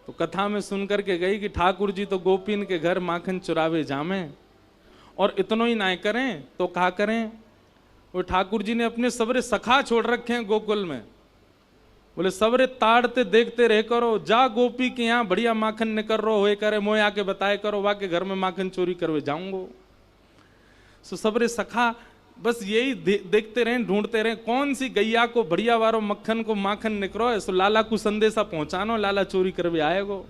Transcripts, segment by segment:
तो कथा में सुन करके गई कि ठाकुर जी तो गोपीन के घर माखन चुरावे जामे, और इतनो ही ना करें तो कहा करें, वो ठाकुर जी ने अपने सबरे सखा छोड़ रखे हैं गोकुल में। बोले सबरे ताड़ते देखते रह करो, जा गोपी के यहाँ बढ़िया माखन निकर रो होए करे, मोए आके बताए करो, वा के घर में माखन चोरी करवे जाऊंगो। सो सबरे सखा बस यही देखते रहे, ढूंढते रहे कौन सी गैया को बढ़िया वारो मक्खन को माखन निकरो है, सो लाला को संदेशा पहुंचानो, लाला चोरी करवे आएगो।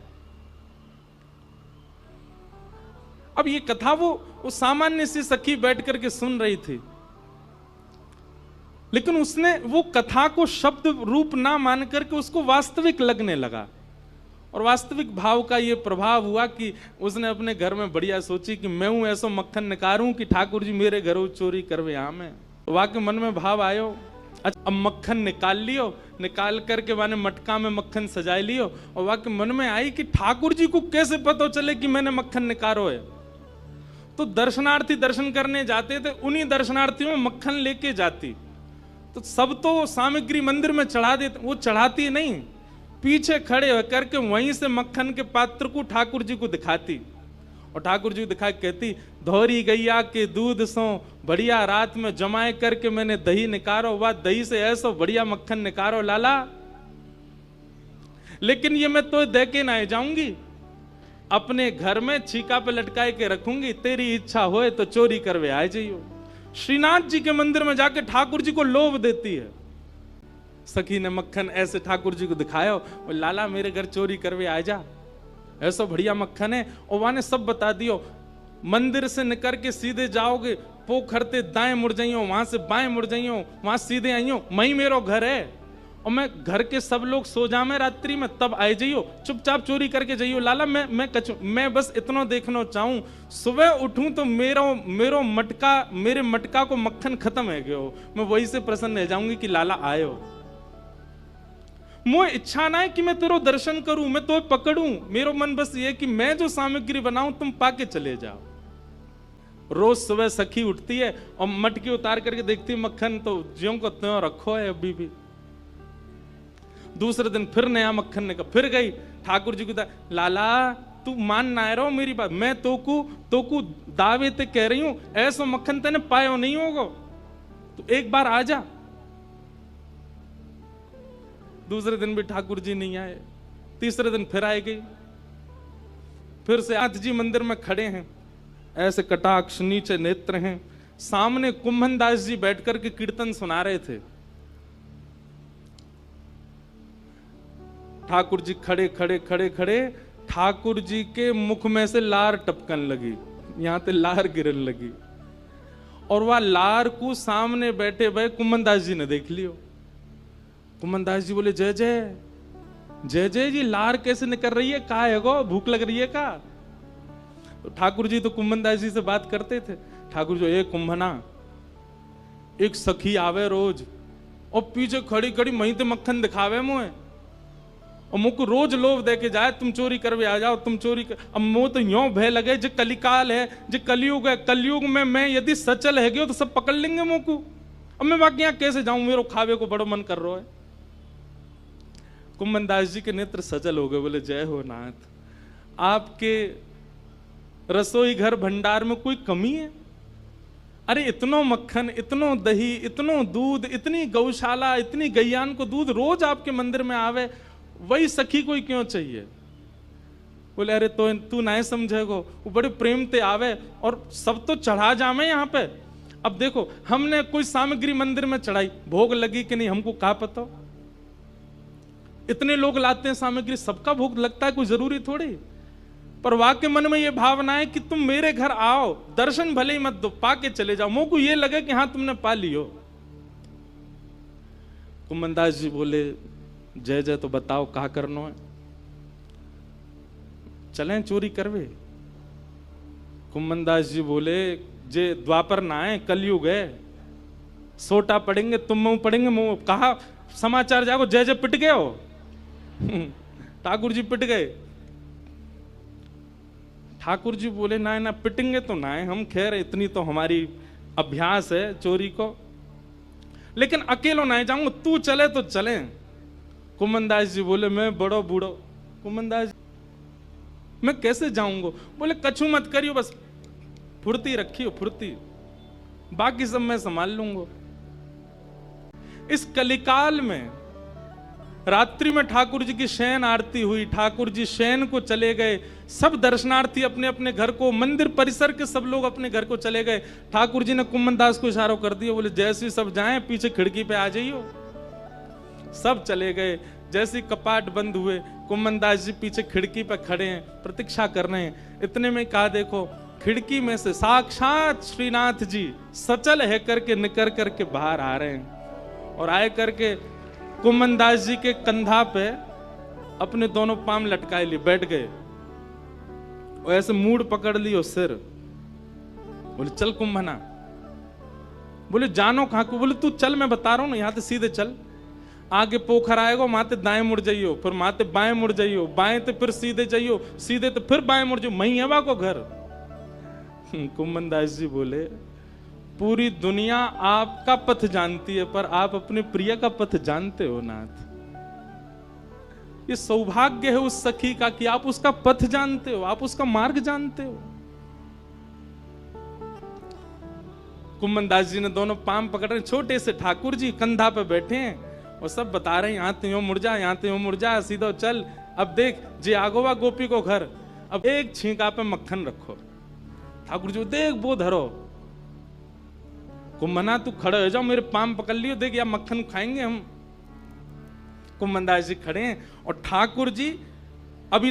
अब ये कथा वो सामान्य सी सखी बैठ करके सुन रही थी, लेकिन उसने वो कथा को शब्द रूप ना मान करके उसको वास्तविक लगने लगा, और वास्तविक भाव का ये प्रभाव हुआ कि उसने अपने घर में बढ़िया सोची कि मैं हूं ऐसा मक्खन निकारूं कि ठाकुर जी मेरे घरों चोरी करवे आमे। तो वाके मन में भाव आयो, अच्छा अब मक्खन निकाल लियो, निकाल करके माने मटका में मक्खन सजाए लियो, और वाके मन में आई कि ठाकुर जी को कैसे पता चले कि मैंने मक्खन निकारो है। तो दर्शनार्थी दर्शन करने जाते थे, उन्हीं दर्शनार्थियों में मक्खन लेके जाती, तो सब तो सामग्री मंदिर में चढ़ा देते, वो चढ़ाती नहीं, पीछे खड़े होकर के वहीं से मक्खन के पात्र को ठाकुर जी को दिखाती, और ठाकुर जी को दिखा के कहती, धोरी गैया के दूध सो बढ़िया रात में जमाए करके मैंने दही निकारो, वह दही से ऐसा बढ़िया मक्खन निकारो लाला, लेकिन ये मैं तो दे के ना जाऊंगी, अपने घर में छीका पे लटकाए के रखूंगी, तेरी इच्छा होए तो चोरी करवे आ जाइयो। श्रीनाथ जी के मंदिर में जाके ठाकुर जी को लोभ देती है। सखी ने मक्खन ऐसे ठाकुर जी को दिखाया, लाला मेरे घर चोरी करवे आ जा, ऐसा बढ़िया मक्खन है, और वहां ने सब बता दियो, मंदिर से निकल के सीधे जाओगे, पोखरते दाएं मुड़ जाइयो, वहां से बाएं मुड़ जाइयो, वहां सीधे आइयो, वहीं मेरो घर है, और मैं घर के सब लोग सो जामे रात्रि में, तब आए जाइयो, चुपचाप चोरी करके जाइयो लाला, मैं बस इतना देखना चाहूं, सुबह उठूं तो मेरे मटका को मक्खन खत्म है गयो, मैं वही से प्रसन्न रह जाऊंगी कि लाला आयो। मुझे इच्छा ना है कि मैं तेरो दर्शन करूं, मैं तो पकड़ूं, मेरो मन बस ये कि मैं जो सामग्री बनाऊं तुम पाके चले जाओ। रोज सुबह सखी उठती है और मटकी उतार करके देखती है मक्खन तो ज्यों को त्यों रखो है अभी भी। दूसरे दिन फिर नया मक्खन निकल, फिर गई ठाकुर जी को, लाला तू मान ना रहो मेरी बात, मैं तो दावे ते कह रही हूं, ऐसा मक्खन तेने पायो नहीं होगा, तो एक बार आ जा। दूसरे दिन भी ठाकुर जी नहीं आए, तीसरे दिन फिर आए गई, फिर से नाथ जी मंदिर में खड़े हैं, ऐसे कटाक्ष नीचे नेत्र हैं, सामने कुंभन दास जी बैठ करके कीर्तन सुना रहे थे। ठाकुर जी खड़े खड़े खड़े खड़े, ठाकुर जी के मुख में से लार टपकन लगी, यहां ते लार गिरन लगी, और वह लार को सामने बैठे भाई कुंभन दास जी ने देख लियो। कुंभन दास जी बोले, जय जय जय जय जी, लार कैसे निकल रही है, का है गो, भूख लग रही है का? तो ठाकुर जी तो कुंभन दास जी से बात करते थे। ठाकुर जी, एक कुंभना, एक सखी आवे रोज और पीछे खड़ी खड़ी मही ते मक्खन दिखावे मुझे, और मुझको रोज लोभ दे के जाए, तुम चोरी करवे आ जाओ, तुम चोरी कर। अब मुंह तो यों भय लगे, जो कलिकाल है, जो कलयुग है, कलयुग में मैं यदि सचल है गयो तो सब पकड़ लेंगे मुझको, अब मैं बाकी यहाँ कैसे जाऊं, मेरे खावे को बड़ो मन कर रहा है। कुंभन दास जी के नेत्र सजल हो गए, बोले, जय हो नाथ, आपके रसोई घर भंडार में कोई कमी है? अरे इतनो मक्खन, इतनो दही, इतनो दूध, इतनी गौशाला, इतनी गैयान को दूध रोज आपके मंदिर में आवे, वही सखी कोई क्यों चाहिए? बोले, अरे तो तू ना समझेगो, वो बड़े प्रेम ते आवे और सब तो चढ़ा जामे यहाँ पे। अब देखो, हमने कोई सामग्री मंदिर में चढ़ाई, भोग लगी कि नहीं हमको क्या पता, इतने लोग लाते हैं सामग्री, सबका भोग लगता है, कोई जरूरी थोड़ी। पर वाके मन में ये भावना है कि तुम मेरे घर आओ, दर्शन भले ही मत दो, पाके चले जाओ, मुझको ये लगे कि हाँ तुमने पा लियो। कुंभन दास जी बोले, जय जय, तो बताओ कहा करनो है, चलें चोरी करवे? कुंभन दास जी बोले, जे द्वापर ना है, कलयुग है, सोटा पड़ेंगे, तुम मुंह पड़ेंगे, मुंह कहा समाचार जागो, जय जय पिट गए हो। ठाकुर जी पिट गए। ठाकुर जी बोले, ना ना पिटेंगे तो ना है हम, खैर इतनी तो हमारी अभ्यास है चोरी को, लेकिन अकेलो ना जाऊंगा, तू चले तो चले। कुंभन दास जी बोले, मैं बड़ो बूढ़ो, कुंभन दास मैं कैसे जाऊंगा? बोले कछु मत करियो, बस फुर्ती रखियो, फुर्ती, बाकी सब मैं संभाल लूंगा। इस कलिकाल में रात्रि में ठाकुर जी की शयन आरती हुई, ठाकुर जी शयन को चले गए, सब दर्शनार्थी अपने अपने घर को, मंदिर परिसर के सब लोग अपने घर को चले गए। ठाकुर जी ने कुम्मन दास को इशारा कर दिया, बोले जैसे सब जाएं पीछे खिड़की पे आ जाइयो। सब चले गए। जैसे कपाट बंद हुए, कुम्मन दास जी पीछे खिड़की पे खड़े हैं, प्रतीक्षा कर रहे हैं। इतने में कहा देखो खिड़की में से साक्षात श्रीनाथ जी सचल है करके निकर करके बाहर आ रहे हैं, और आए करके कुम्मन दास जी के कंधा पे अपने दोनों पांव लटकाए लिए बैठ गए, और ऐसे मूड पकड़ लियो सिर। बोले चल कुम्भना। बोले जानो कहां को? बोले तू चल, मैं बता रहा हूं ना, यहां से सीधे चल, आगे पोखर आएगा, माते दाएं मुड़ जाइयो, फिर माते बाएं मुड़ जाइयो, बाएं तो फिर सीधे जाइयो, सीधे तो फिर बाएं मुड़ जाइयो, मही हवा को घर। कुम्मन दास जी बोले पूरी दुनिया आपका पथ जानती है, पर आप अपने प्रिय का पथ जानते हो नाथ। ये सौभाग्य है उस सखी का कि आप उसका पथ जानते हो, आप उसका मार्ग जानते हो। कुम्मन दास जी ने दोनों पांव पकड़ रहे, छोटे से ठाकुर जी कंधा पे बैठे हैं और सब बता रहे हैं यहाँ तो यूं मुड़ जा, यहाँ तो यूं मुड़ जा, सीधा चल। अब देख जे आगोवा गोपी को घर, अब एक छींका पे मक्खन रखो। ठाकुर जी देख वो धरो, कुम्भना तू खड़े हो जाओ, मेरे पाम पकड़ लियो, देख या मक्खन खाएंगे हम। कुम्भन दास जी खड़े हैं और ठाकुर जी अभी